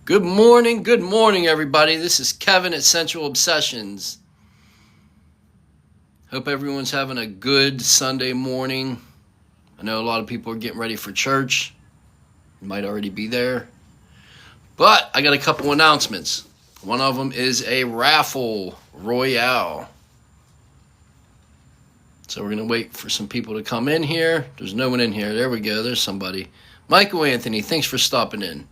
Good morning, everybody. This is Kevin at Scentual Obsessions. Hope everyone's having a good Sunday morning. I know a lot of people are getting ready for church. You might already be there. But I got a couple announcements. One of them is a Raffle Royale. So we're going to wait for some people to come in here. There's no one in here. There we go. There's somebody. Michael Anthony, thanks for stopping in.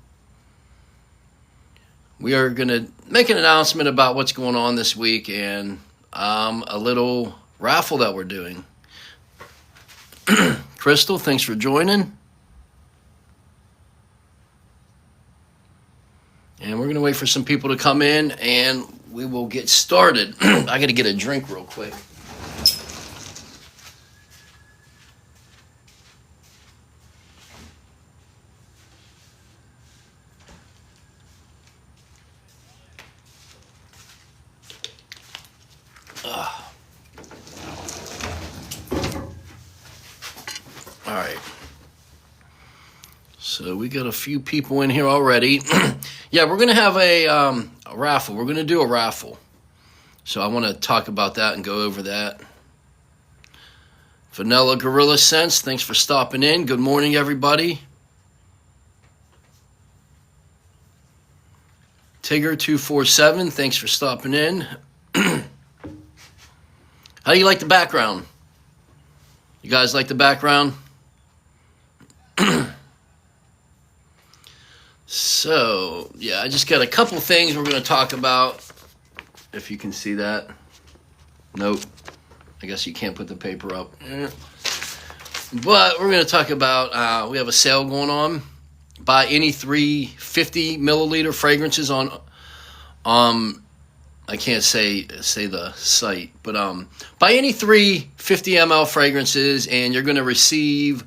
We are going to make an announcement about what's going on this week and a little raffle that we're doing. Crystal, thanks for joining. And we're going to wait for some people to come in and we will get started. I got to get a drink real quick. All right. So we got a few people in here already. Yeah, we're going to have a raffle. We're going to do a raffle. So I want to talk about that and go over that. Vanilla Gorilla Sense, thanks for stopping in. Good morning, everybody. Tigger247, thanks for stopping in. How do you like the background? You guys like the background? So, yeah, I just got a couple things we're going to talk about. If you can see that. Nope. I guess you can't put the paper up. But we're going to talk about, we have a sale going on. Buy any 3 50 milliliter fragrances on, I can't say the site, but buy any 3 50 ml fragrances and you're going to receive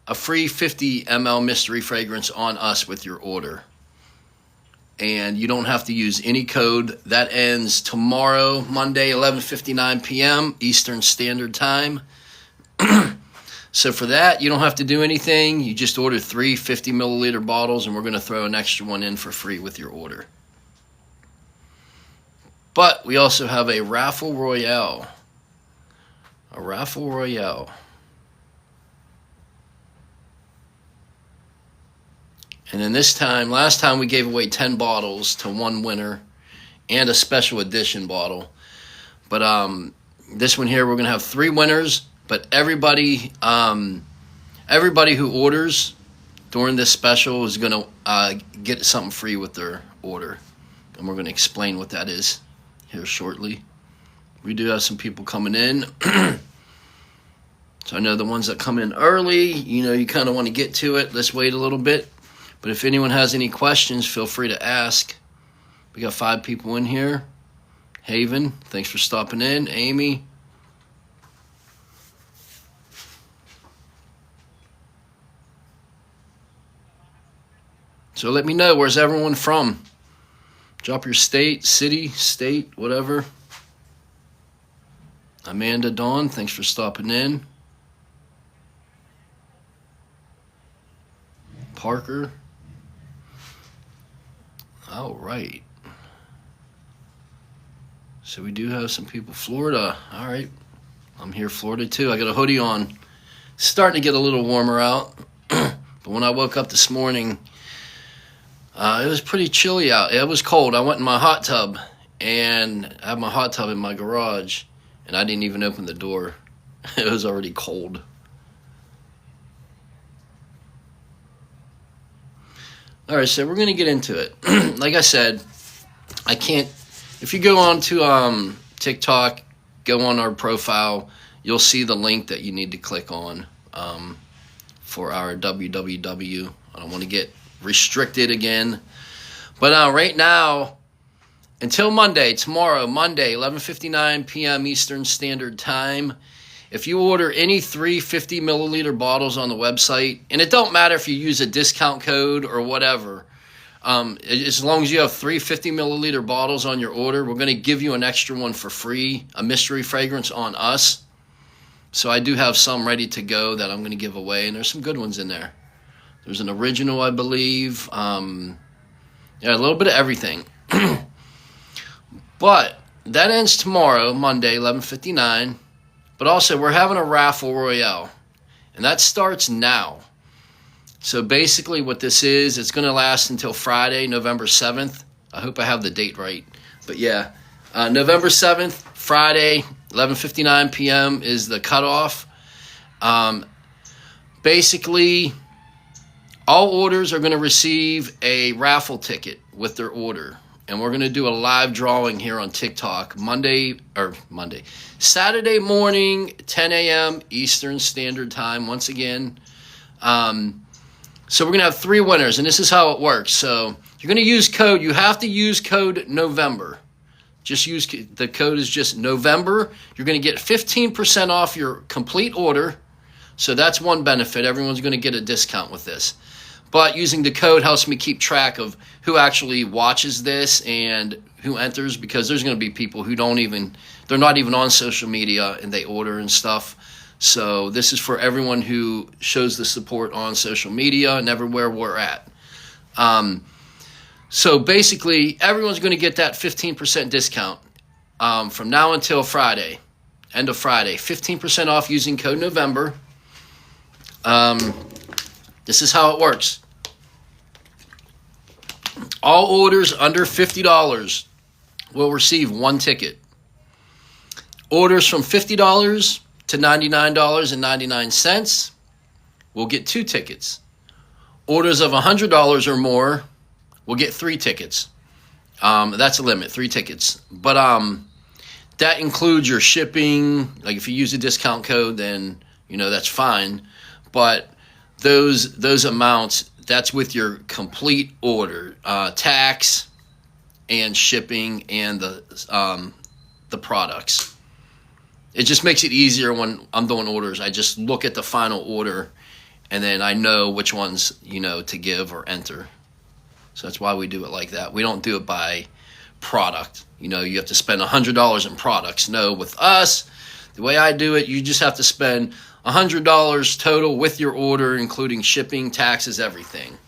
a free 50 ml mystery fragrance on us with your order. And you don't have to use any code. That ends tomorrow, Monday, 11:59 p.m. Eastern Standard Time. So for that, you don't have to do anything. You just order 3 50 milliliter bottles and we're going to throw an extra one in for free with your order. But we also have a Raffle Royale. A Raffle Royale. And then this time, last time we gave away 10 bottles to one winner and a special edition bottle. But this one here, we're going to have 3 winners. But everybody who orders during this special is going to get something free with their order. And we're going to explain what that is here shortly. We do have some people coming in. So I know the ones that come in early, you kind of want to get to it. Let's wait a little bit. But if anyone has any questions, feel free to ask. We got 5 people in here. Haven, thanks for stopping in. Amy. So let me know, where's everyone from? Drop your state, city, state, whatever. Amanda Dawn, thanks for stopping in. Parker. All right. So we do have some people. Florida. All right. I'm here, Florida, too. I got a hoodie on. It's starting to get a little warmer out. But when I woke up this morning, it was pretty chilly out. It was cold. I went in my hot tub, and I have my hot tub in my garage, and I didn't even open the door. It was already cold. All right, so we're going to get into it. Like I said, I can't... If you go on to TikTok, go on our profile, you'll see the link that you need to click on for our www. I don't want to get restricted again. But right now, until Monday, tomorrow, Monday, 11:59 p.m. Eastern Standard Time, if you order any 3 50 milliliter bottles on the website, and it don't matter if you use a discount code or whatever, as long as you have 3 50 milliliter bottles on your order, we're going to give you an extra one for free, a mystery fragrance on us. So I do have some ready to go that I'm going to give away, and there's some good ones in there. There's an original, I believe. Yeah, a little bit of everything. But that ends tomorrow, Monday, 11:59. But also, we're having a raffle royale, and that starts now. So basically what this is, it's going to last until Friday, November 7th. I hope I have the date right. But yeah, November 7th, Friday, 11:59 p.m. is the cutoff. Basically, all orders are going to receive a raffle ticket with their order. And we're going to do a live drawing here on TikTok Saturday morning, 10 a.m. Eastern Standard Time, once again. So we're going to have 3 winners, and this is how it works. So you're going to use code. You have to use code November. Just use the code is just November. You're going to get 15% off your complete order. So that's one benefit. Everyone's going to get a discount with this. But using the code helps me keep track of who actually watches this and who enters, because there's going to be people who they're not even on social media and they order and stuff. So this is for everyone who shows the support on social media and everywhere we're at. So basically, everyone's going to get that 15% discount from now until Friday, end of Friday. 15% off using code November. This is how it works. All orders under $50 will receive 1 ticket. Orders from $50 to $99.99 will get 2 tickets. Orders of $100 or more will get 3 tickets. That's a limit, 3 tickets. But that includes your shipping. Like if you use a discount code, then that's fine. But those amounts, that's with your complete order, tax and shipping and the products. It just makes it easier when I'm doing orders. I just look at the final order, and then I know which ones to give or enter. So that's why we do it like that. We don't do it by product. You have to spend $100 in products. No, with us, the way I do it, you just have to spend $100 total with your order, including shipping, taxes, everything.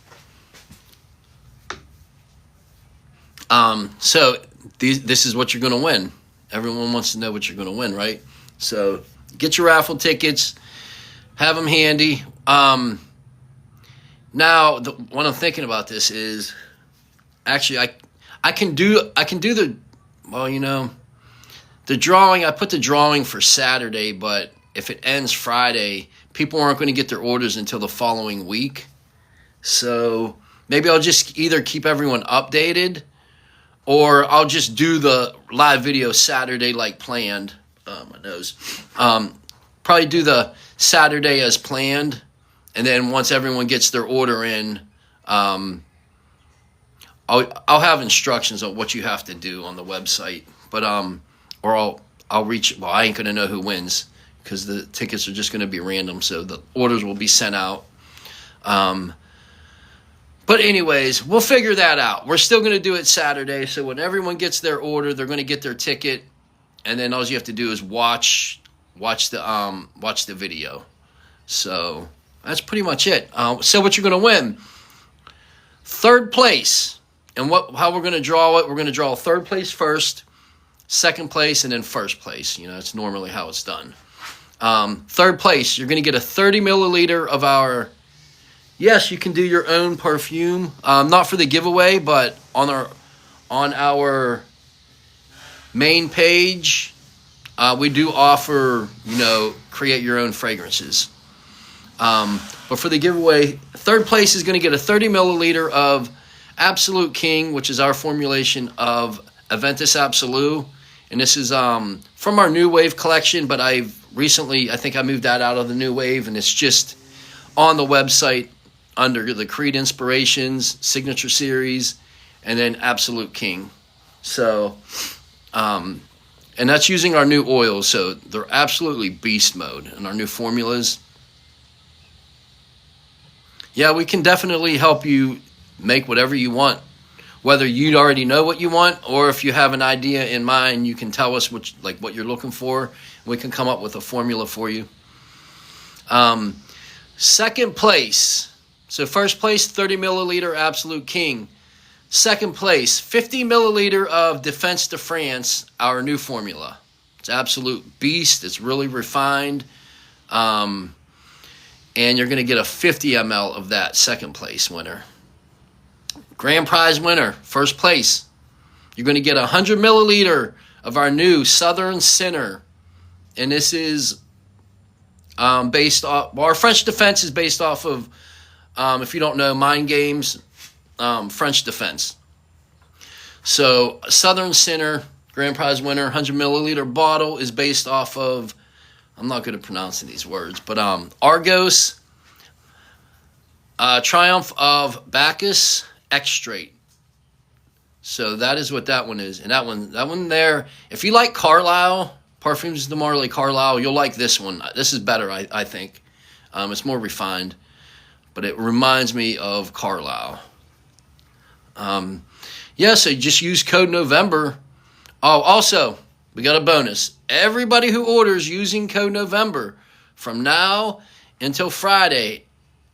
So this is what you're going to win. Everyone wants to know what you're going to win, right? So get your raffle tickets, have them handy. Now, what I'm thinking about this is, actually, I can do the drawing. I put the drawing for Saturday, but if it ends Friday, people aren't going to get their orders until the following week. So maybe I'll just either keep everyone updated, or I'll just do the live video Saturday like planned. My nose. Probably do the Saturday as planned, and then once everyone gets their order in, I'll have instructions on what you have to do on the website. But or I'll reach. Well, I ain't gonna know who wins, because the tickets are just going to be random, so the orders will be sent out. But anyways, we'll figure that out. We're still going to do it Saturday, so when everyone gets their order, they're going to get their ticket, and then all you have to do is watch the video. So that's pretty much it. So what you're going to win: 3rd place, and how we're going to draw it. We're going to draw 3rd place first, 2nd place, and then 1st place. It's normally how it's done. 3rd place, you're going to get a 30 milliliter of our, yes, you can do your own perfume, not for the giveaway, but on our main page, we do offer, create your own fragrances. But for the giveaway, 3rd place is going to get a 30 milliliter of Absolute King, which is our formulation of Aventus Absolute. And this is from our New Wave collection, but I think I moved that out of the New Wave, and it's just on the website under the Creed Inspirations, Signature Series, and then Absolute King. So, and that's using our new oils, so they're absolutely beast mode, and our new formulas. Yeah, we can definitely help you make whatever you want. Whether you already know what you want, or if you have an idea in mind, you can tell us what you're looking for. We can come up with a formula for you. 2nd place. So 1st place, 30 milliliter Absolute King. Second place, 50 milliliter of Defense de France, our new formula. It's absolute beast. It's really refined. And you're going to get a 50 ml of that, second place winner. Grand prize winner, first place. You're going to get 100 milliliter of our new Southern Sinner. And this is based off, well, our French Defense is based off of, if you don't know, Mind Games, French Defense. So Southern Sinner, grand prize winner, 100 milliliter bottle is based off of, I'm not good at pronouncing these words, but Argos, Triumph of Bacchus Extrait. So that is what that one is. And that one there, if you like Carlisle, Parfums de Marly Carlisle, you'll like this one. This is better, I think. It's more refined, but it reminds me of Carlisle. Yeah, so just use code November. Oh, also, we got a bonus. Everybody who orders using code November from now until Friday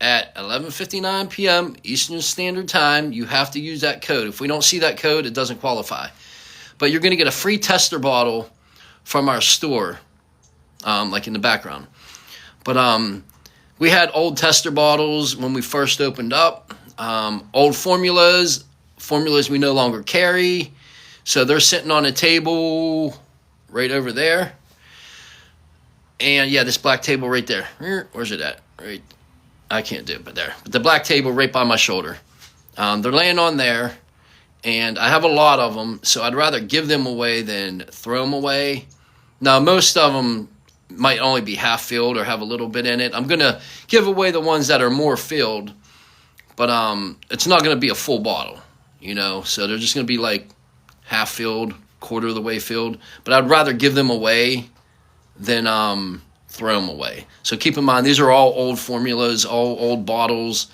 at 11:59 p.m. Eastern Standard Time, you have to use that code. If we don't see that code, it doesn't qualify. But you're going to get a free tester bottle from our store, like in the background. But we had old tester bottles when we first opened up, old formulas we no longer carry. So they're sitting on a table right over there. And yeah, this black table right there. Where's it at? Right. I can't do it, but there. But the black table right by my shoulder. They're laying on there. And I have a lot of them, so I'd rather give them away than throw them away. Now, most of them might only be half filled or have a little bit in it. I'm going to give away the ones that are more filled, but it's not going to be a full bottle, you know. So they're just going to be like half filled, quarter of the way filled. But I'd rather give them away than throw them away. So keep in mind, these are all old formulas, all old bottles.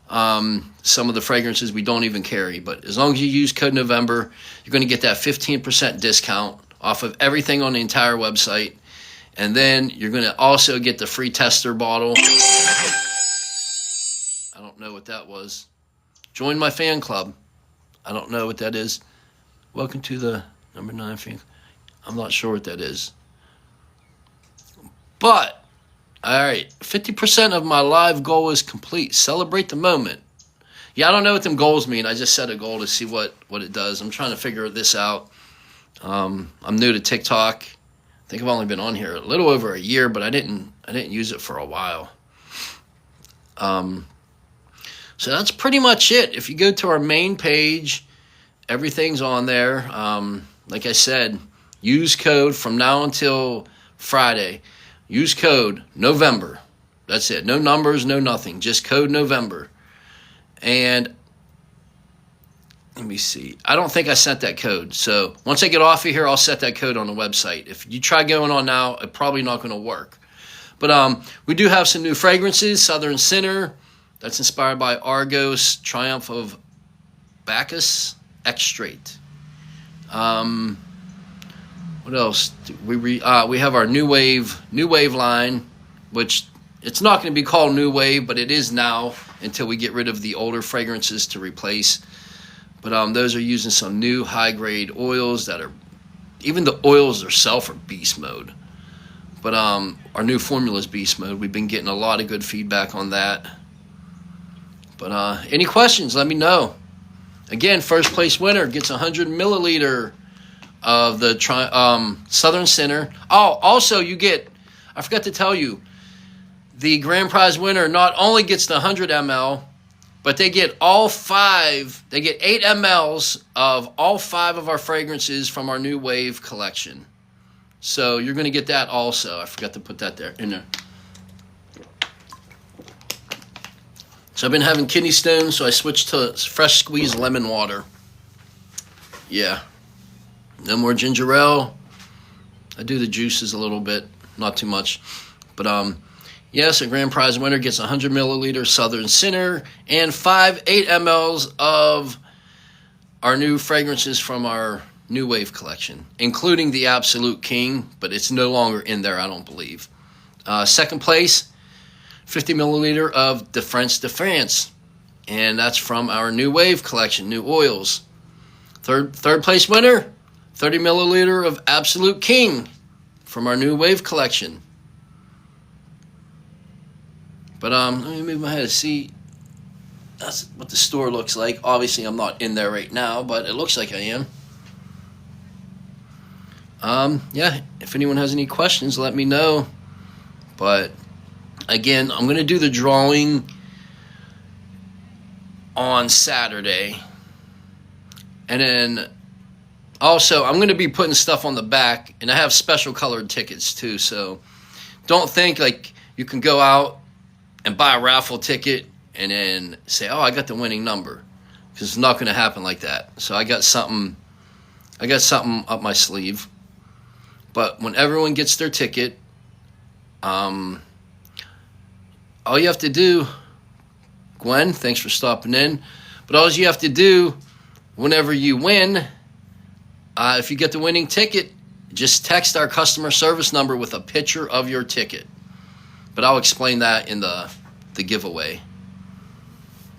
Some of the fragrances we don't even carry, but as long as you use code November, you're going to get that 15% discount off of everything on the entire website. And then you're going to also get the free tester bottle. I don't know what that was. Join my fan club. I don't know what that is. Welcome to the number 9 fan. I'm not sure what that is. But all right, 50% of my live goal is complete. Celebrate the moment. Yeah, I don't know what them goals mean. I just set a goal to see what it does. I'm trying to figure this out. I'm new to TikTok. I think I've only been on here a little over a year, but I didn't use it for a while. So that's pretty much it. If you go to our main page, everything's on there. Like I said, use code from now until Friday. Use code November. That's it. No numbers, no nothing. Just code November. And let me see. I don't think I sent that code. So once I get off of here, I'll set that code on the website. If you try going on now, it's probably not going to work. But we do have some new fragrances. Southern Sinner. That's inspired by Argos, Triumph of Bacchus Extrait. What else? We have our New Wave line, which it's not going to be called New Wave, but it is now until we get rid of the older fragrances to replace. But those are using some new high-grade oils that are, even the oils themselves are beast mode. But our new formula is beast mode. We've been getting a lot of good feedback on that. But any questions, let me know. Again, first place winner gets 100 milliliter of the Southern Sinner. Oh, also you get, I forgot to tell you, the grand prize winner not only gets the 100 ml, but they get all 5, they get 8 mLs of all 5 of our fragrances from our New Wave collection. So you're going to get that also. I forgot to put that there in there. So I've been having kidney stones, so I switched to fresh squeezed lemon water. Yeah. No more ginger ale. I do the juices a little bit, not too much. But yes, a grand prize winner gets 100 milliliter Southern Sinner and 8 mLs of our new fragrances from our New Wave collection, including the Absolute King, but it's no longer in there, I don't believe. Second place, 50 milliliter of Defense de France. and that's from our New Wave collection, new oils. Third place winner, 30 milliliter of Absolute King from our New Wave collection. But let me move my head to see. That's what the store looks like. Obviously, I'm not in there right now, but it looks like I am. Yeah, if anyone has any questions, let me know. But again, I'm going to do the drawing on Saturday. And then also, I'm going to be putting stuff on the back, and I have special colored tickets too. So don't think like you can go out and buy a raffle ticket and then say, oh, I got the winning number, because it's not going to happen like that. So I got something up my sleeve. But when everyone gets their ticket, all you have to do, Gwen, thanks for stopping in, but all you have to do whenever you win, if you get the winning ticket, just text our customer service number with a picture of your ticket. But I'll explain that in the giveaway.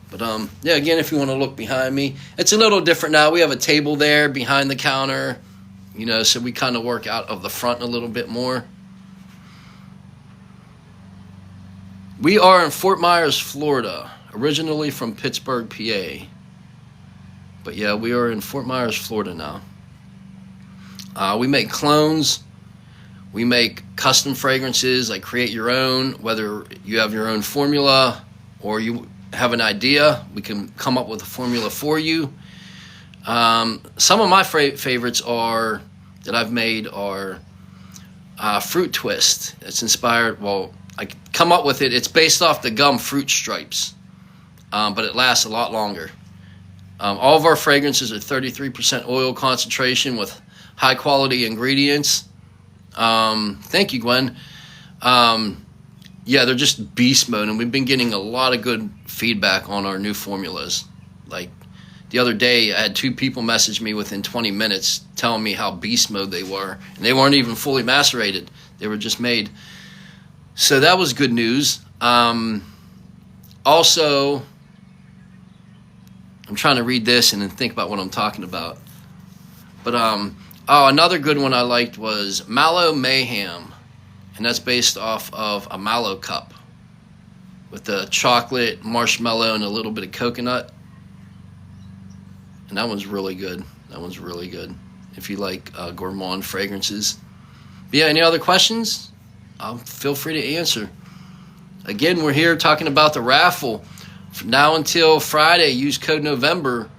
But yeah, again, if you want to look behind me, it's a little different now. We have a table there behind the counter, so we kind of work out of the front a little bit more. We are in Fort Myers, Florida, originally from Pittsburgh, PA. But yeah, we are in Fort Myers, Florida now. We make clones. We make custom fragrances, like create your own, whether you have your own formula or you have an idea, we can come up with a formula for you. Some of my favorites that I've made are Fruit Twist. It's inspired, I come up with it. It's based off the gum Fruit Stripes, but it lasts a lot longer. All of our fragrances are 33% oil concentration with high quality ingredients. Thank you, Gwen. Yeah, they're just beast mode, and we've been getting a lot of good feedback on our new formulas. Like the other day, I had 2 people message me within 20 minutes telling me how beast mode they were, and they weren't even fully macerated. They were just made. So that was good news. Also, I'm trying to read this and then think about what I'm talking about. But another good one I liked was Mallow Mayhem, and that's based off of a mallow cup with the chocolate, marshmallow, and a little bit of coconut. And that one's really good. If you like gourmand fragrances. But yeah, any other questions? Feel free to answer. Again, we're here talking about the raffle. From now until Friday, use code November.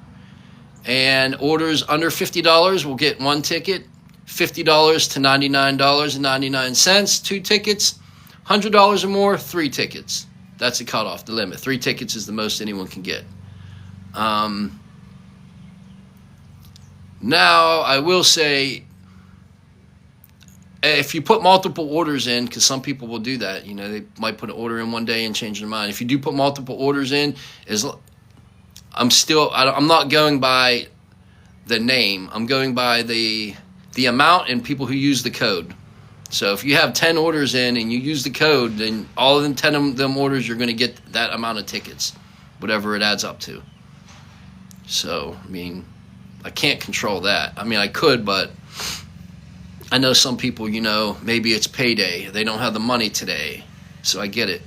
And orders under $50 will get 1 ticket. $50 to $99.99, 2 tickets. $100 or more, 3 tickets. That's the cutoff, the limit. 3 tickets is the most anyone can get. Now, I will say, if you put multiple orders in, because some people will do that, they might put an order in one day and change their mind. If you do put multiple orders in, I'm not going by the name. I'm going by the amount and people who use the code. So if you have 10 orders in and you use the code, then all of them 10 of them orders, you're going to get that amount of tickets, whatever it adds up to. So, I can't control that. I could, but I know some people, maybe it's payday. They don't have the money today. So I get it.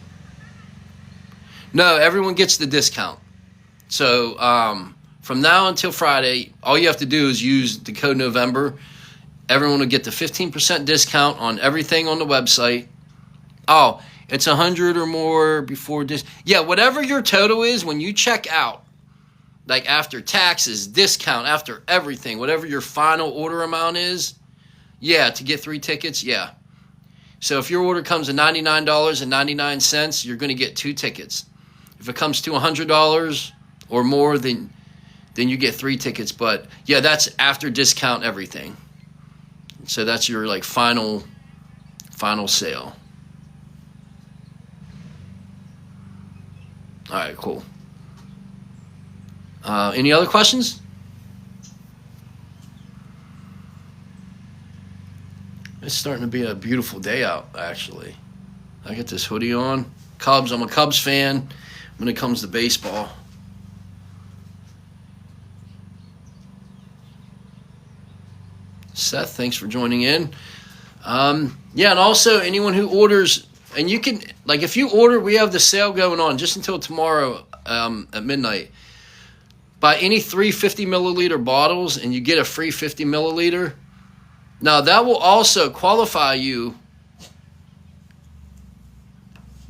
No, everyone gets the discount. So from now until Friday, all you have to do is use the code November. Everyone will get the 15% discount on everything on the website. Oh, it's 100 or more before this. Yeah, whatever your total is when you check out, like after taxes, discount, after everything, whatever your final order amount is, yeah, to get 3 tickets, yeah. So if your order comes to $99.99, you're going to get 2 tickets. If it comes to $100 or more, then you get 3 tickets. But yeah, that's after discount everything. So that's your final sale. All right, cool. Any other questions? It's starting to be a beautiful day out, actually. I got this hoodie on. Cubs, I'm a Cubs fan when it comes to baseball. Seth, thanks for joining in. Yeah, and also anyone who orders, and you can, like, if you order, we have the sale going on just until tomorrow at midnight. Buy any 3 50 milliliter bottles, and you get a free 50 milliliter. Now, that will also qualify you.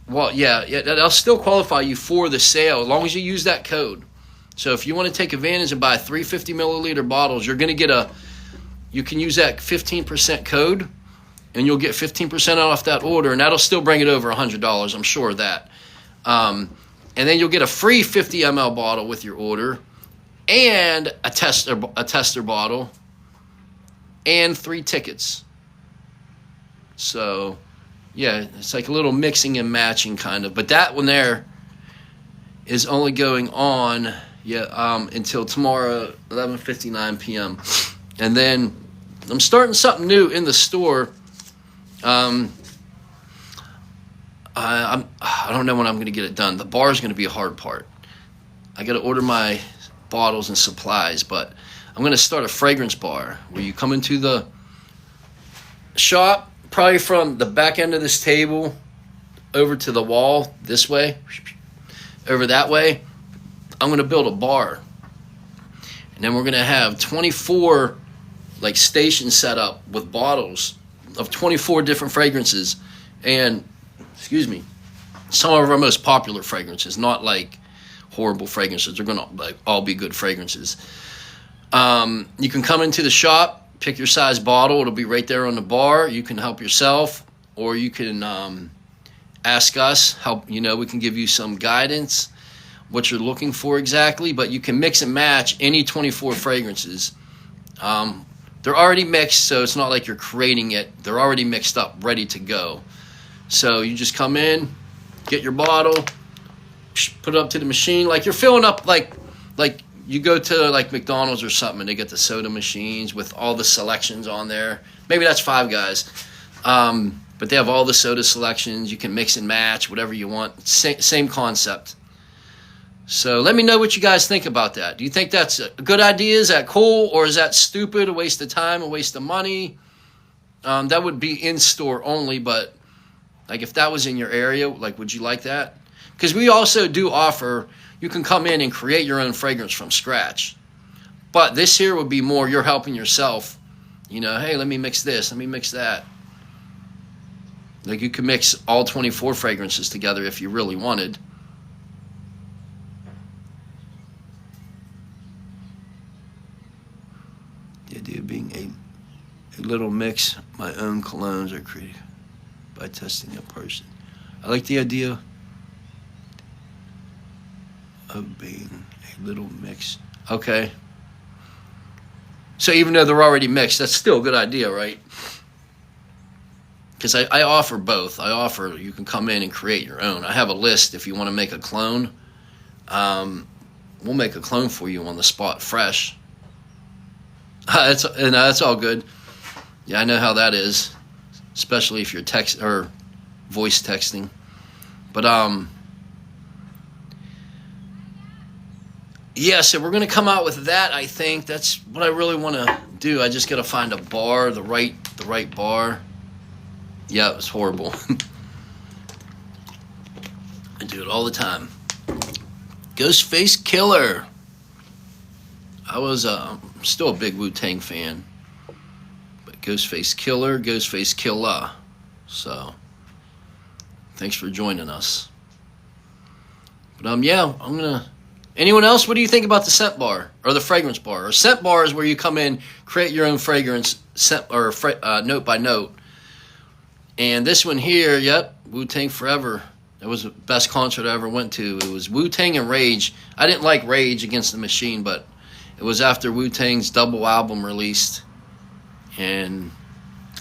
Well, yeah, that'll still qualify you for the sale as long as you use that code. So if you want to take advantage and buy 3 50 milliliter bottles, you're going to get you can use that 15% code, and you'll get 15% off that order, and that'll still bring it over $100, I'm sure of that. And then you'll get a free 50 ml bottle with your order, and a tester bottle, and 3 tickets. So, yeah, it's like a little mixing and matching kind of. But that one there is only going on until tomorrow, 11:59 p.m. And then I'm starting something new in the store. I don't know when I'm going to get it done. The bar is going to be a hard part. I got to order my bottles and supplies, but I'm going to start a fragrance bar where you come into the shop, probably from the back end of this table over to the wall this way, over that way. I'm going to build a bar, and then we're going to have 24 like stations set up with bottles of 24 different fragrances, and some of our most popular fragrances, not like horrible fragrances. They're gonna like all be good fragrances. You can come into the shop, pick your size bottle. It'll be right there on the bar. You can help yourself, or you can ask us help. We can give you some guidance, what you're looking for exactly. But you can mix and match any 24 fragrances. They're already mixed, so it's not like you're creating it. They're already mixed up, ready to go. So you just come in, get your bottle, put it up to the machine. Like you're filling up like you go to like McDonald's or something, and they get the soda machines with all the selections on there. Maybe that's Five Guys. But they have all the soda selections. You can mix and match whatever you want. Same concept. So let me know what you guys think about that. Do you think that's a good idea? Is that cool? Or is that stupid, a waste of time, a waste of money? That would be in-store only, but like if that was in your area, like would you like that? Because we also do offer, you can come in and create your own fragrance from scratch. But this here would be more you're helping yourself. Hey, let me mix this, let me mix that. Like you could mix all 24 fragrances together if you really wanted. The idea of being a little mix, my own colognes are created by testing a person. I like the idea of being a little mix. Okay. So even though they're already mixed, that's still a good idea, right? Because I offer both. I offer you can come in and create your own. I have a list if you want to make a clone. We'll make a clone for you on the spot, fresh. That's all good. Yeah, I know how that is, especially if you're text or voice texting. But yeah, so we're gonna come out with that. I think that's what I really want to do. I just gotta find a bar, the right bar. Yeah, it's horrible. I do it all the time. Ghostface Killer. I was still a big Wu-Tang fan, but Ghostface Killer, Ghostface Killa. So, thanks for joining us. But yeah, I'm gonna. Anyone else? What do you think about the scent bar or the fragrance bar? A scent bar is where you come in, create your own fragrance, scent or note by note. And this one here, yep, Wu-Tang Forever. It was the best concert I ever went to. It was Wu-Tang and Rage. I didn't like Rage Against the Machine, but it was after Wu-Tang's double album released. And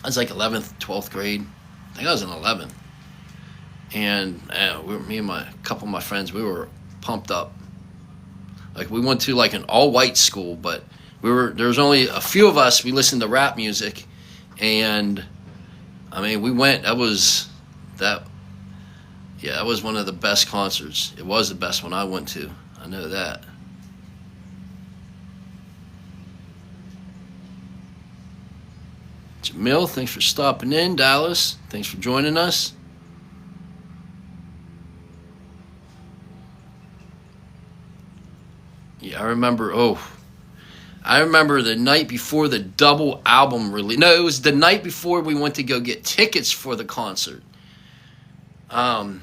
I was like 11th, 12th grade. I think I was in 11th. And me and a couple of my friends, we were pumped up. Like we went to like an all-white school, but there was only a few of us. We listened to rap music, and I mean, we went. That was one of the best concerts. It was the best one I went to. I know that. Jamil, thanks for stopping in. Dallas, thanks for joining us. Yeah, I remember the night before the double album release. No, it was the night before we went to go get tickets for the concert. Man,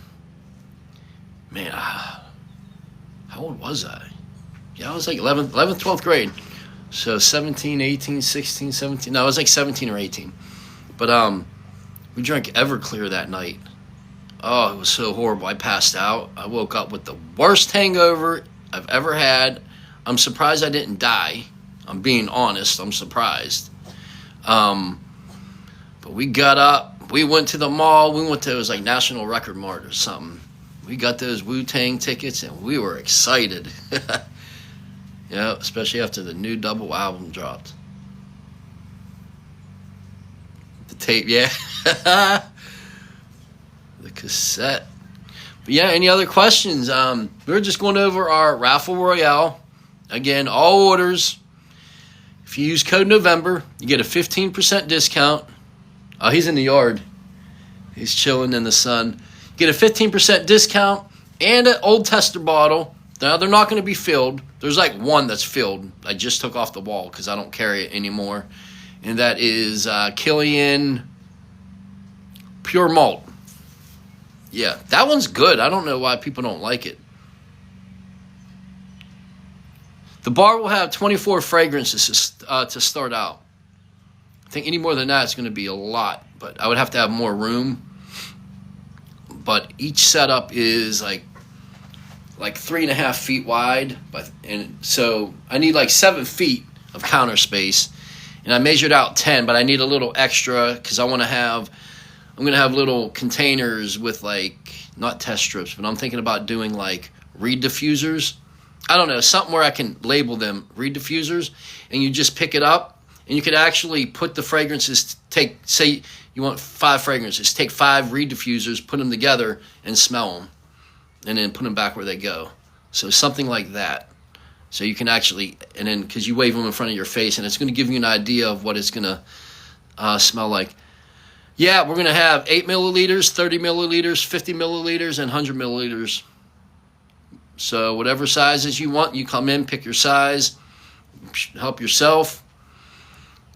how old was I? Yeah, I was like 11th, 12th grade. So 17, 18, 16, 17. No, I was like 17 or 18. But we drank Everclear that night. Oh, it was so horrible. I passed out. I woke up with the worst hangover I've ever had. I'm surprised I didn't die. I'm being honest. I'm surprised. But we got up. We went to the mall. We went to, it was like National Record Mart or something. We got those Wu-Tang tickets, and we were excited. Yeah, especially after the new double album dropped. The tape, yeah. The cassette. But yeah, any other questions? We're just going over our Raffle Royale. Again, all orders. If you use code November, you get a 15% discount. Oh, he's in the yard. He's chilling in the sun. Get a 15% discount and an old tester bottle. Now, they're not going to be filled. There's like one that's filled. I just took off the wall because I don't carry it anymore. And that is Killian Pure Malt. Yeah, that one's good. I don't know why people don't like it. The bar will have 24 fragrances to start out. I think any more than that, it's going to be a lot. But I would have to have more room. But each setup is like 3.5 feet wide, and so I need like 7 feet of counter space, and I measured out 10, but I need a little extra because I'm gonna have little containers with like, not test strips, but I'm thinking about doing like reed diffusers. I don't know, something where I can label them reed diffusers, and you just pick it up, and you could actually put the fragrances. Say you want 5 fragrances, take 5 reed diffusers, put them together, and smell them. And then put them back where they go. So something like that. So you can actually, and then because you wave them in front of your face, and it's going to give you an idea of what it's going to smell like. Yeah, we're going to have 8 milliliters, 30 milliliters, 50 milliliters, and 100 milliliters. So whatever sizes you want, you come in, pick your size, help yourself.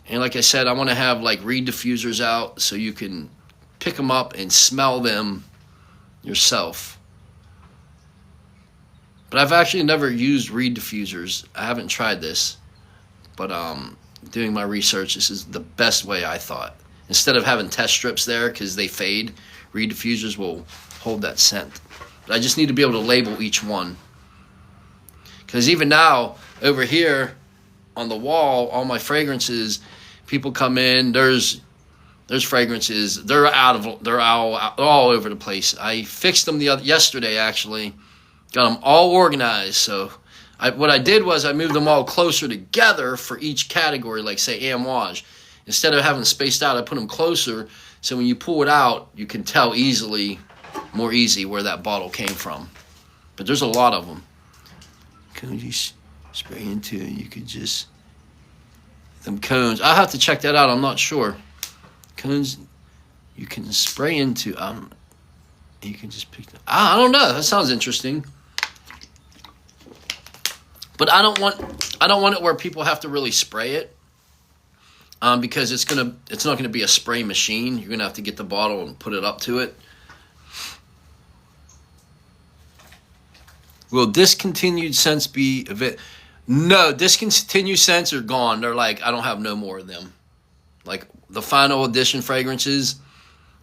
And like I said, I want to have like reed diffusers out so you can pick them up and smell them yourself. But I've actually never used reed diffusers. I haven't tried this. But doing my research, this is the best way, I thought. Instead of having test strips there because they fade, reed diffusers will hold that scent. But I just need to be able to label each one. Because even now, over here on the wall, all my fragrances, people come in, there's fragrances, they're all over the place. I fixed them yesterday, actually. Got them all organized. So what I did was I moved them all closer together for each category, like say amouage. Instead of having spaced out, I put them closer so when you pull it out, you can tell more easy where that bottle came from. But there's a lot of them. Cones you spray into it, you could just, them cones, I'll have to check that out, I'm not sure. Cones you can spray into, you can just pick them. I don't know, that sounds interesting. But I don't want it where people have to really spray it, because it's not gonna be a spray machine. You're gonna have to get the bottle and put it up to it. Will discontinued scents be No, discontinued scents are gone. They're like, I don't have no more of them. Like the final edition fragrances,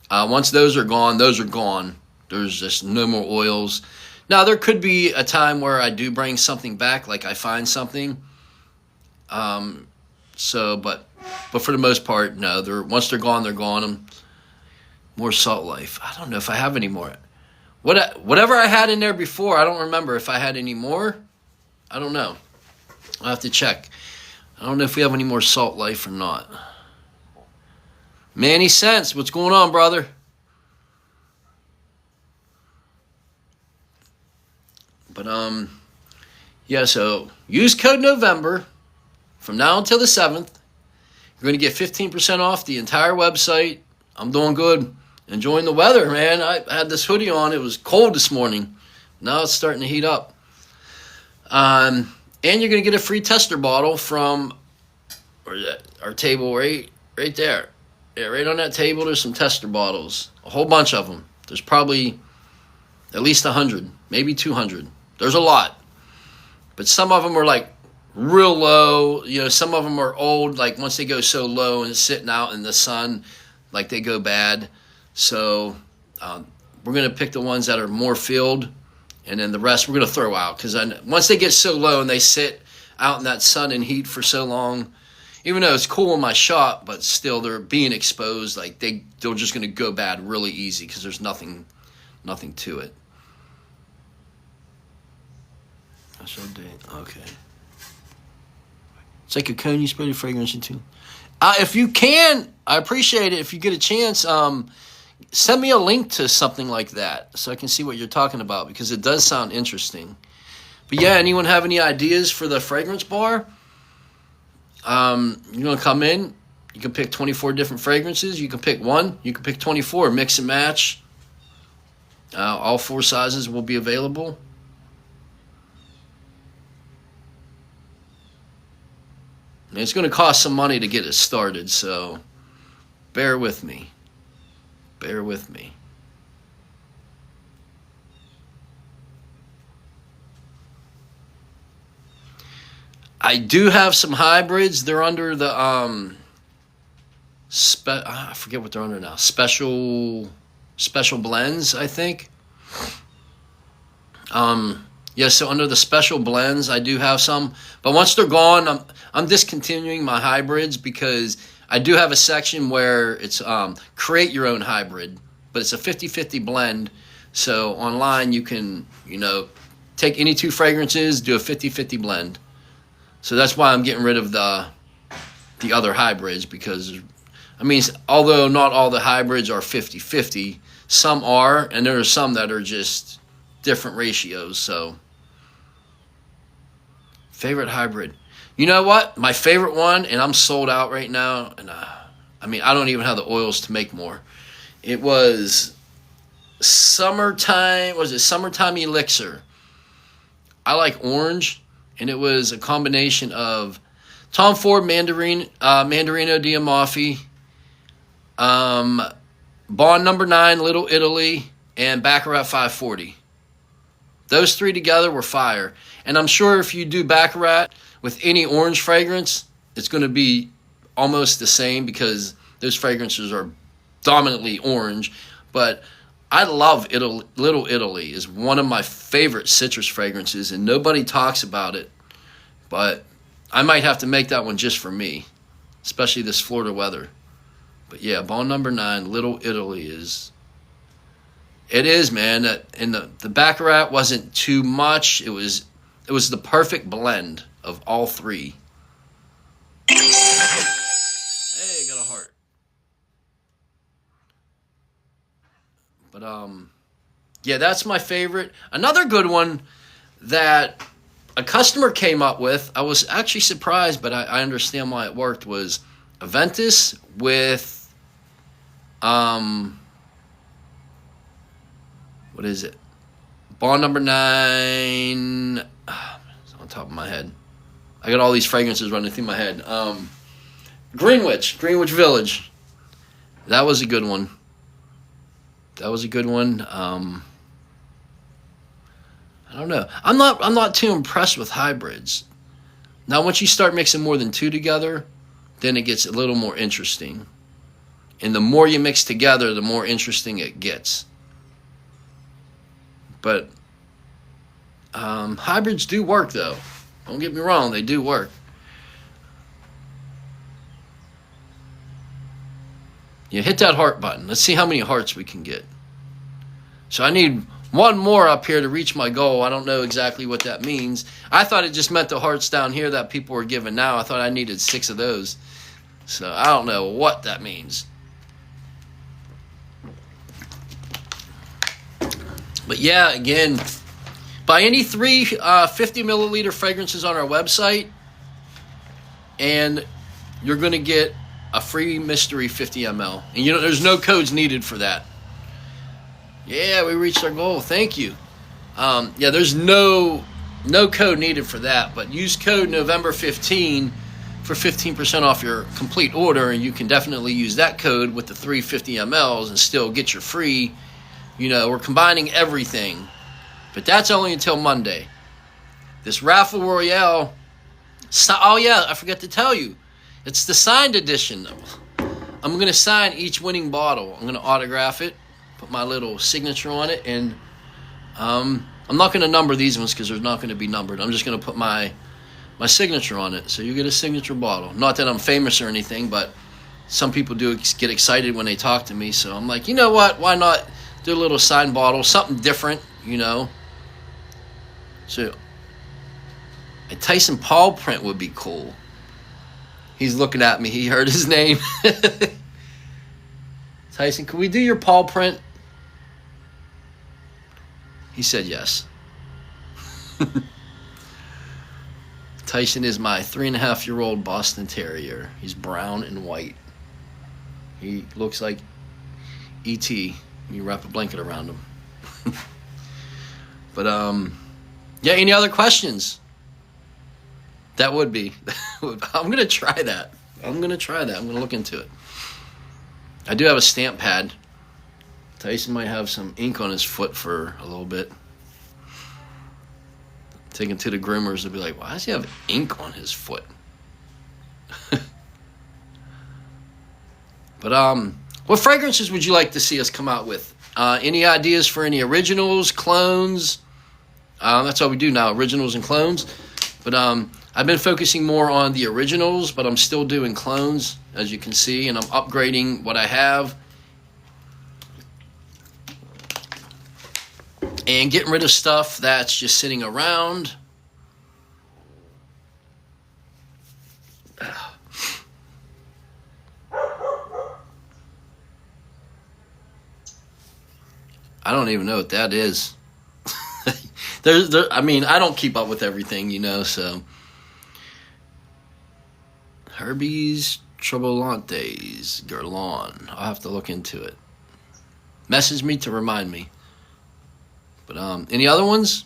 once those are gone, those are gone. There's just no more oils. Now, there could be a time where I do bring something back, like I find something. But for the most part, no. Once they're gone, they're gone. More Salt Life. I don't know if I have any more. Whatever I had in there before, I don't remember if I had any more. I don't know. I'll have to check. I don't know if we have any more Salt Life or not. Manny Sense, what's going on, brother? But, yeah, so use code November from now until the 7th. You're going to get 15% off the entire website. I'm doing good. Enjoying the weather, man. I had this hoodie on. It was cold this morning. Now it's starting to heat up. And you're going to get a free tester bottle from our table right there. Yeah, right on that table, there's some tester bottles. A whole bunch of them. There's probably at least 100, maybe 200. There's a lot. But some of them are like real low. You know, some of them are old. Like once they go so low and sitting out in the sun, like they go bad. So we're going to pick the ones that are more filled. And then the rest we're going to throw out. Because once they get so low and they sit out in that sun and heat for so long, even though it's cool in my shop, but still they're being exposed. Like they're just going to go bad really easy because there's nothing to it. Okay. It's like a cone you spray the fragrance into. If you can, I appreciate it. If you get a chance, send me a link to something like that so I can see what you're talking about because it does sound interesting. But yeah, anyone have any ideas for the fragrance bar? You're going to come in. You can pick 24 different fragrances. You can pick one. You can pick 24. Mix and match. All 4 sizes will be available. And it's going to cost some money to get it started, so bear with me. Bear with me. I do have some hybrids. They're under the I forget what they're under now. Special blends, I think. Yeah, so under the special blends, I do have some. But once they're gone, I'm discontinuing my hybrids because I do have a section where it's create your own hybrid, but it's a 50-50 blend. So online you can, take any 2 fragrances, do a 50-50 blend. So that's why I'm getting rid of the other hybrids because, although not all the hybrids are 50-50, some are, and there are some that are just different ratios. So, favorite hybrid. You know what? My favorite one, and I'm sold out right now, and I don't even have the oils to make more. It was Summertime Elixir. I like orange, and it was a combination of Tom Ford Mandarino Diamalfi, Bond Number 9 Little Italy, and Baccarat 540. Those 3 together were fire. And I'm sure if you do Baccarat with any orange fragrance, it's going to be almost the same because those fragrances are dominantly orange. But I love Little Italy. Is one of my favorite citrus fragrances, and nobody talks about it. But I might have to make that one just for me, especially this Florida weather. But yeah, Bond Number 9 Little Italy is... It is, man. And the Baccarat wasn't too much. It was the perfect blend of all 3. Hey, got a heart. But yeah, that's my favorite. Another good one that a customer came up with, I was actually surprised, but I understand why it worked, was Aventus with what is it? Bond Number 9. It's on top of my head. I got all these fragrances running through my head. Greenwich Village. That was a good one. I don't know. I'm not too impressed with hybrids. Now, once you start mixing more than 2 together, then it gets a little more interesting. And the more you mix together, the more interesting it gets. But hybrids do work, though. Don't get me wrong, they do work. Yeah, hit that heart button. Let's see how many hearts we can get. So I need one more up here to reach my goal. I don't know exactly what that means. I thought it just meant the hearts down here that people were giving now. I thought I needed 6 of those. So I don't know what that means. But yeah, again, buy any 3 50 milliliter fragrances on our website, and you're going to get a free mystery 50 ml. And there's no codes needed for that. Yeah, we reached our goal. Thank you. Yeah, there's no code needed for that, but use code November 15 for 15% off your complete order, and you can definitely use that code with the 350 mLs and still get your free. We're combining everything, but that's only until Monday. This Raffle Royale, oh yeah, I forgot to tell you, it's the signed edition. I'm going to sign each winning bottle. I'm going to autograph it, put my little signature on it, and I'm not going to number these ones because they're not going to be numbered. I'm just going to put my signature on it. So you get a signature bottle. Not that I'm famous or anything, but some people do get excited when they talk to me. So I'm like, you know what? Why not do a little signed bottle, something different, So a Tyson Paul print would be cool. He's looking at me. He heard his name. Tyson, can we do your Paul print? He said yes. Tyson is my 3.5-year-old Boston Terrier. He's brown and white. He looks like E.T. You wrap a blanket around him. But, yeah, any other questions? That would be. I'm going to try that. I'm going to look into it. I do have a stamp pad. Tyson might have some ink on his foot for a little bit. Take him to the groomers, they'll be like, why does he have ink on his foot? But what fragrances would you like to see us come out with? Any ideas for any originals, clones? That's all we do now, originals and clones. But I've been focusing more on the originals, but I'm still doing clones, as you can see, and I'm upgrading what I have. And getting rid of stuff that's just sitting around. I don't even know what that is. I mean, I don't keep up with everything, so. Herbie's Trobolantes Guerlain. I'll have to look into it. Message me to remind me. But any other ones?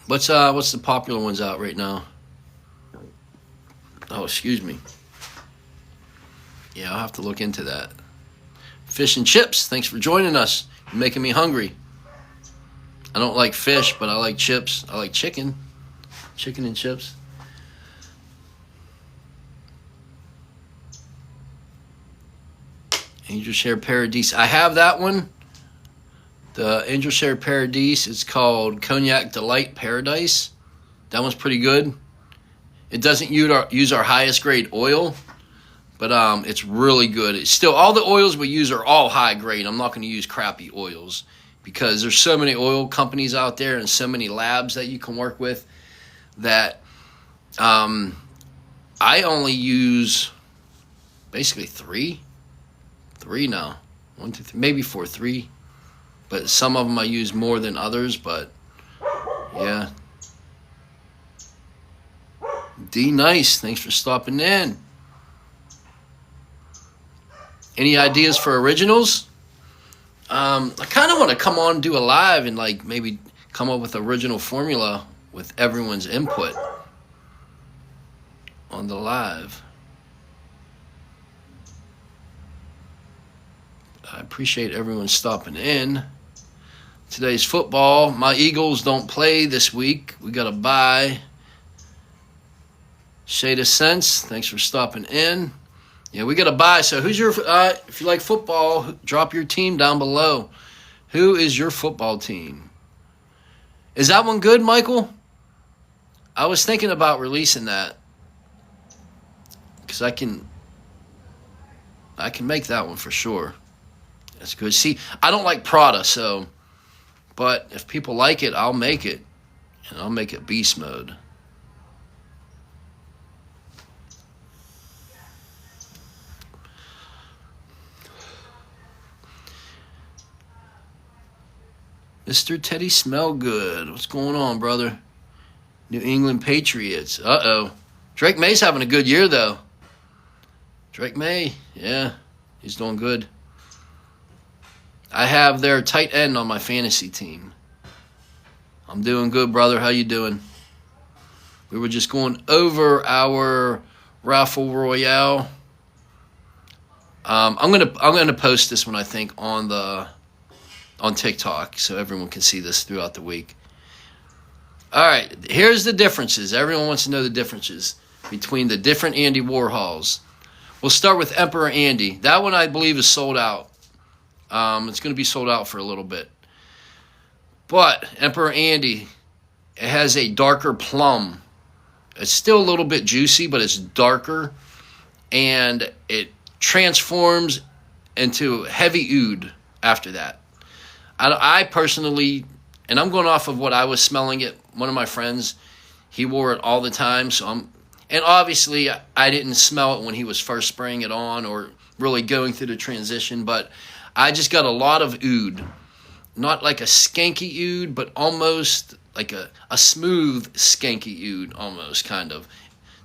What's the popular ones out right now? Oh, excuse me. Yeah, I'll have to look into that. Fish and chips. Thanks for joining us. You're making me hungry. I don't like fish, but I like chips. I like chicken. Chicken and chips. Angel Share Paradise. I have that one. The Angel Share Paradise. It's called Cognac Delight Paradise. That one's pretty good. It doesn't use our highest grade oil, but it's really good. It's still, all the oils we use are all high grade. I'm not going to use crappy oils because there's so many oil companies out there and so many labs that you can work with that I only use basically three now. 1, 2, 3, maybe 4, 3. But some of them I use more than others, but yeah. D Nice, thanks for stopping in. Any ideas for originals? I kind of want to come on and do a live and like maybe come up with original formula with everyone's input on the live. I appreciate everyone stopping in. Today's football. My Eagles don't play this week. We got a bye. Shade of Sense, thanks for stopping in. Yeah, we got a bye. So who's your, if you like football, drop your team down below. Who is your football team? Is that one good, Michael? I was thinking about releasing that. Because I can make that one for sure. That's good. See, I don't like Prada, but if people like it, I'll make it. And I'll make it beast mode. Mr. Teddy Smellgood. What's going on, brother? New England Patriots. Uh-oh. Drake May's having a good year, though. Drake May, yeah, he's doing good. I have their tight end on my fantasy team. I'm doing good, brother. How you doing? We were just going over our Raffle Royale. I'm gonna post this one, I think, on TikTok, so everyone can see this throughout the week. All right, here's the differences. Everyone wants to know the differences between the different Andy Warhols. We'll start with Emperor Andy. That one, I believe, is sold out. It's going to be sold out for a little bit. But Emperor Andy, it has a darker plum. It's still a little bit juicy, but it's darker. And it transforms into heavy oud after that. I personally, and I'm going off of what I was smelling it. One of my friends, he wore it all the time. And obviously, I didn't smell it when he was first spraying it on or really going through the transition. But I just got a lot of oud. Not like a skanky oud, but almost like a smooth skanky oud, almost, kind of.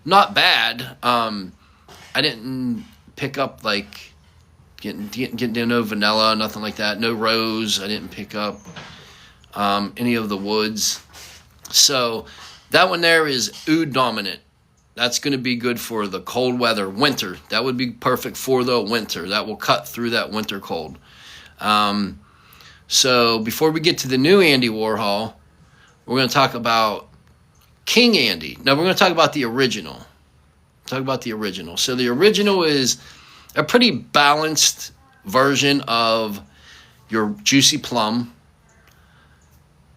Not bad. I didn't pick up, like, getting no vanilla, nothing like that. No rose. I didn't pick up any of the woods. So that one there is oud dominant. That's going to be good for the cold weather, winter. That would be perfect for the winter. That will cut through that winter cold. So before we get to the new Andy Warhol, we're going to talk about King Andy. Now we're going to talk about the original. So the original is a pretty balanced version of your juicy plum,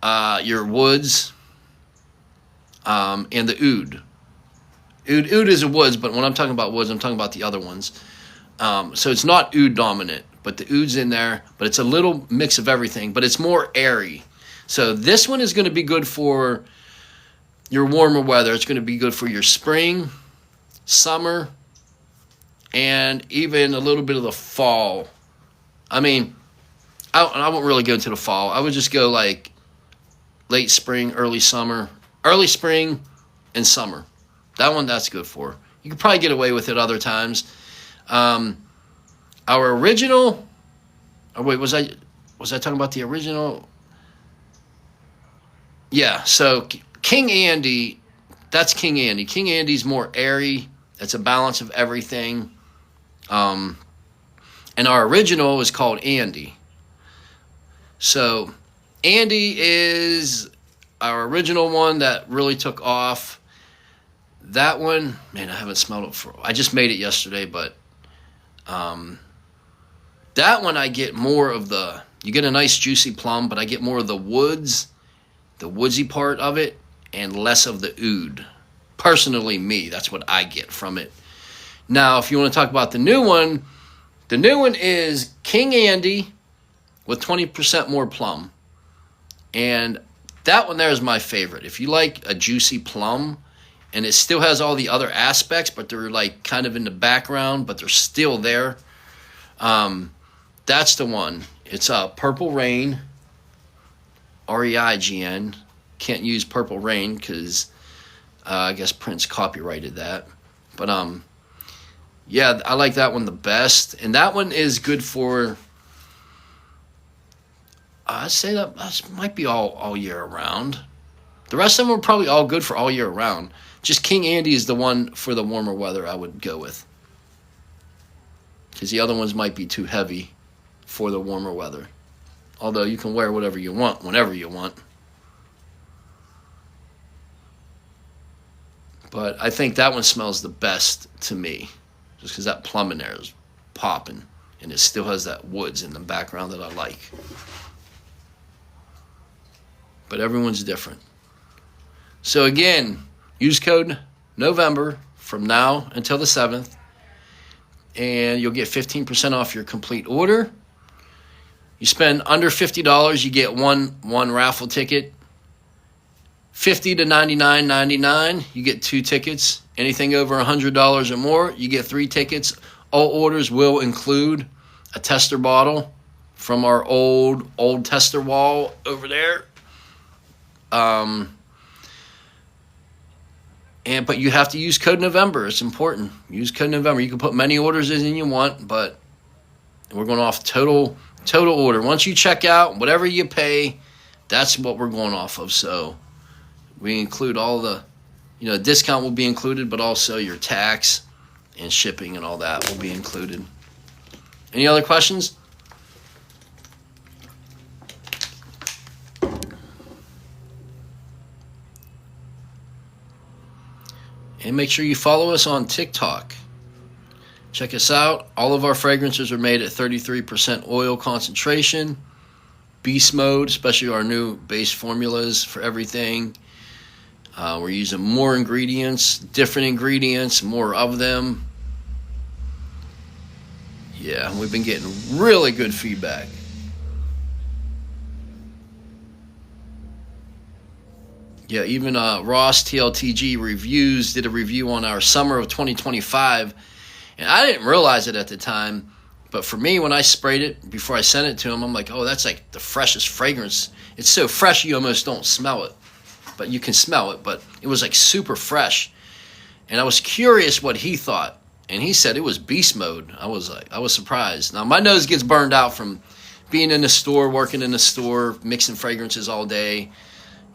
your woods, and the oud. Oud is a woods, but when I'm talking about woods, I'm talking about the other ones. So it's not oud dominant, but the oud's in there. But it's a little mix of everything, but it's more airy. So this one is going to be good for your warmer weather. It's going to be good for your spring, summer, and even a little bit of the fall. I mean, I won't really go into the fall. I would just go like late spring, early spring, and summer. That one, that's good for. You could probably get away with it other times. Our original. Oh wait, was I talking about the original? Yeah. So King Andy, that's King Andy. King Andy's more airy. It's a balance of everything. And our original is called Andy. So Andy is our original one that really took off. That one, man, I haven't smelled it I just made it yesterday, but that one I get more of you get a nice juicy plum, but I get more of the woodsy part of it, and less of the oud. Personally, that's what I get from it. Now, if you want to talk about the new one is King Andy with 20% more plum. And that one there is my favorite. If you like a juicy plum, and it still has all the other aspects, but they're like kind of in the background, but they're still there. That's the one. It's Purple Rain, REIGN. Can't use Purple Rain because I guess Prince copyrighted that. But yeah, I like that one the best. And that one is good for, I'd say that might be all year around. The rest of them are probably all good for all year round. Just King Andy is the one for the warmer weather I would go with. Because the other ones might be too heavy for the warmer weather. Although you can wear whatever you want, whenever you want. But I think that one smells the best to me. Just because that plum in there is popping. And it still has that woods in the background that I like. But everyone's different. So again, use code November from now until the 7th. And you'll get 15% off your complete order. You spend under $50, you get one raffle ticket. $50 to $99.99, you get 2 tickets. Anything over $100 or more, you get 3 tickets. All orders will include a tester bottle from our old tester wall over there. But you have to use code November. It's important. Use code November. You can put many orders in you want, but we're going off total order. Once you check out, whatever you pay, that's what we're going off of. So we include all the, discount will be included, but also your tax and shipping and all that will be included. Any other questions? And make sure you follow us on TikTok. Check us out. All of our fragrances are made at 33% oil concentration. Beast mode, especially our new base formulas for everything. We're using more ingredients, different ingredients, more of them. Yeah, we've been getting really good feedback. Yeah, even Ross TLTG Reviews did a review on our summer of 2025, and I didn't realize it at the time, but for me, when I sprayed it, before I sent it to him, I'm like, oh, that's like the freshest fragrance. It's so fresh you almost don't smell it, but you can smell it, but it was like super fresh, and I was curious what he thought, and he said it was beast mode. I was surprised. Now, my nose gets burned out from being in the store, working in the store, mixing fragrances all day.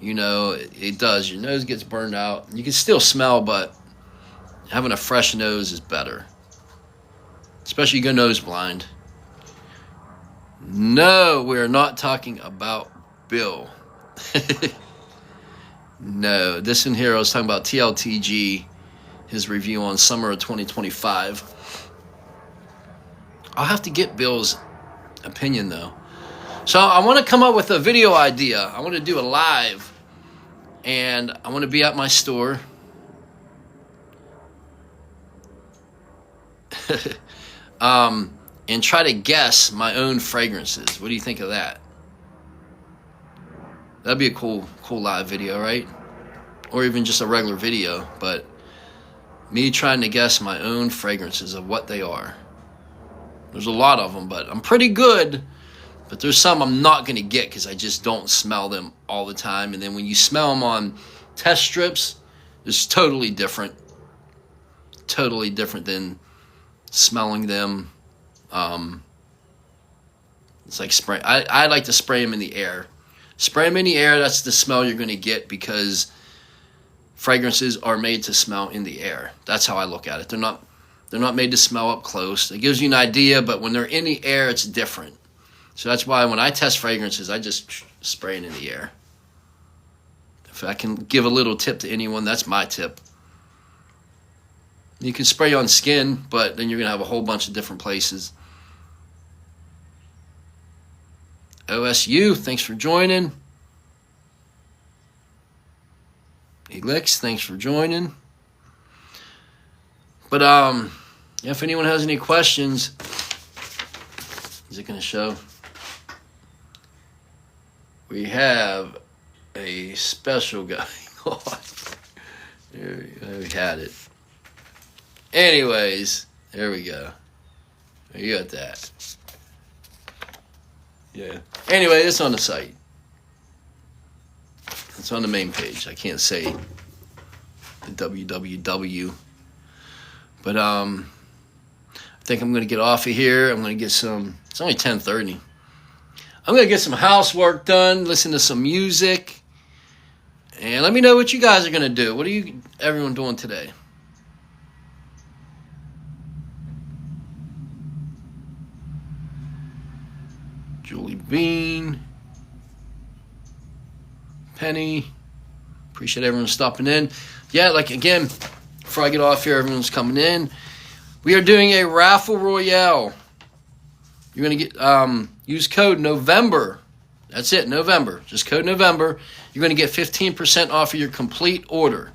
It does. Your nose gets burned out. You can still smell, but having a fresh nose is better. Especially you go nose blind. No, we're not talking about Bill. No, this one here I was talking about TLTG, his review on summer of 2025. I'll have to get Bill's opinion, though. So I want to come up with a video idea. I want to do a live, and I want to be at my store. And try to guess my own fragrances. What do you think of that? That'd be a cool live video, right? Or even just a regular video, but me trying to guess my own fragrances of what they are. There's a lot of them, but I'm pretty good. But there's some I'm not going to get because I just don't smell them all the time. And then when you smell them on test strips, it's totally different. Totally different than smelling them. It's like spray. I like to spray them in the air. Spray them in the air, that's the smell you're going to get because fragrances are made to smell in the air. That's how I look at it. They're not made to smell up close. It gives you an idea, but when they're in the air, it's different. So that's why when I test fragrances, I just spray it in the air. If I can give a little tip to anyone, that's my tip. You can spray on skin, but then you're going to have a whole bunch of different places. OSU, thanks for joining. Elix, thanks for joining. But if anyone has any questions, is it going to show? We have a special guy on. There we had it. Anyways, there we go. You got that. Yeah. Anyway, it's on the site. It's on the main page. I can't say the www. But I think I'm going to get off of here. I'm going to get some... It's only 10:30. I'm going to get some housework done, listen to some music. And let me know what you guys are going to do. What are everyone doing today? Julie Bean, Penny, appreciate everyone stopping in. Yeah, like again, before I get off here, everyone's coming in. We are doing a raffle royale. You're gonna get use code November. That's it, November. Just code November. You're gonna get 15% off of your complete order,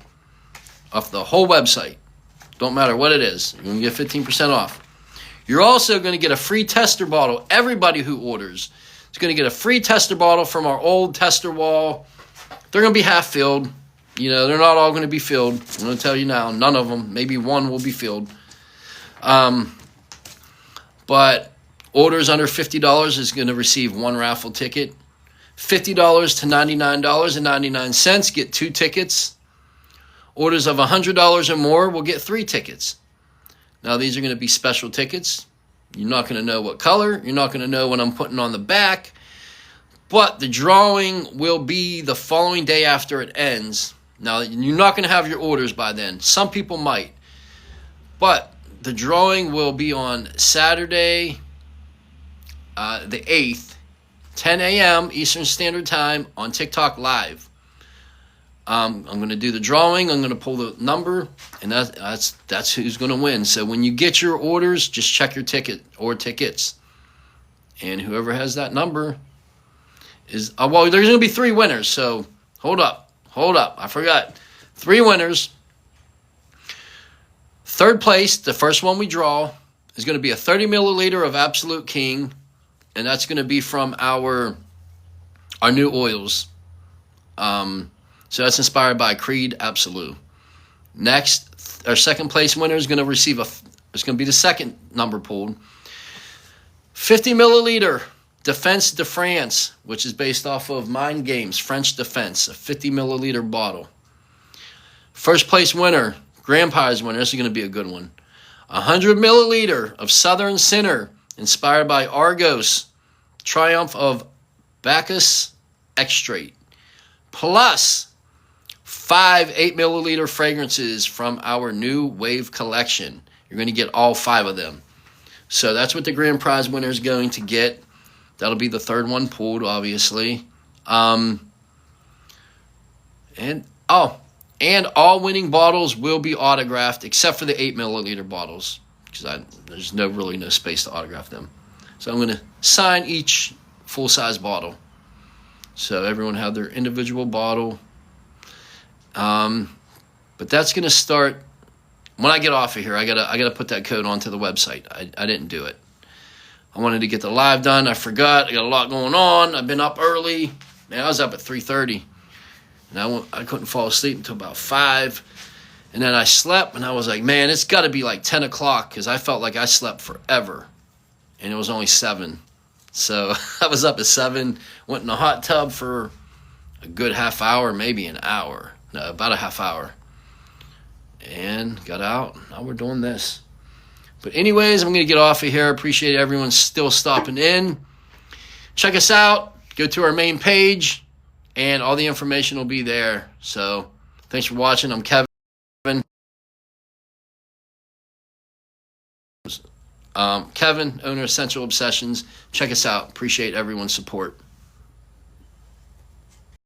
off the whole website. Don't matter what it is. You're gonna get 15% off. You're also going to get a free tester bottle. Everybody who orders is going to get a free tester bottle from our old tester wall. They're going to be half filled. They're not all going to be filled. I'm going to tell you now, none of them. Maybe one will be filled. But orders under $50 is going to receive one raffle ticket. $50 to $99.99, get 2 tickets. Orders of $100 or more will get 3 tickets. Now, these are going to be special tickets. You're not going to know what color. You're not going to know what I'm putting on the back. But the drawing will be the following day after it ends. Now, you're not going to have your orders by then. Some people might. But the drawing will be on Saturday, the 8th, 10 a.m. Eastern Standard Time on TikTok Live. I'm going to do the drawing. I'm going to pull the number, and that's who's going to win. So when you get your orders, just check your ticket or tickets. And whoever has that number is... well, there's going to be 3 winners, so hold up. I forgot. 3 winners. Third place, the first one we draw, is going to be a 30 milliliter of Absolute King, and that's going to be from our new oils. So that's inspired by Creed Absolute. Next, our second place winner is going to receive it's going to be the second number pulled. 50 milliliter Defense de France, which is based off of Mind Games, French Defense, a 50 milliliter bottle. First place winner, Grand Prize winner, this is going to be a good one. 100 milliliter of Southern Sinner, inspired by Argos, Triumph of Bacchus Extrait. Plus 5 8 milliliter fragrances from our new Wave collection. You're going to get all 5 of them. So that's what the grand prize winner is going to get. That'll be the third one pulled, obviously. And all winning bottles will be autographed except for the 8 milliliter bottles, because there's really no space to autograph them. So I'm going to sign each full-size bottle. So everyone have their individual bottle. But that's going to start when I get off of here. I gotta put that code onto the website. I didn't do it. I wanted to get the live done. I forgot. I got a lot going on. I've been up early. Man, I was up at 3:30. And I couldn't fall asleep until about 5. And then I slept, and I was like, man, it's got to be like 10 o'clock, because I felt like I slept forever. And it was only 7. So I was up at 7, went in the hot tub for a good half hour, maybe an hour. No, about a half hour. And got out. Now we're doing this. But anyways, I'm going to get off of here. Appreciate everyone still stopping in. Check us out. Go to our main page, and all the information will be there. So thanks for watching. I'm Kevin. Kevin, owner of Scentual Obsessions. Check us out. Appreciate everyone's support.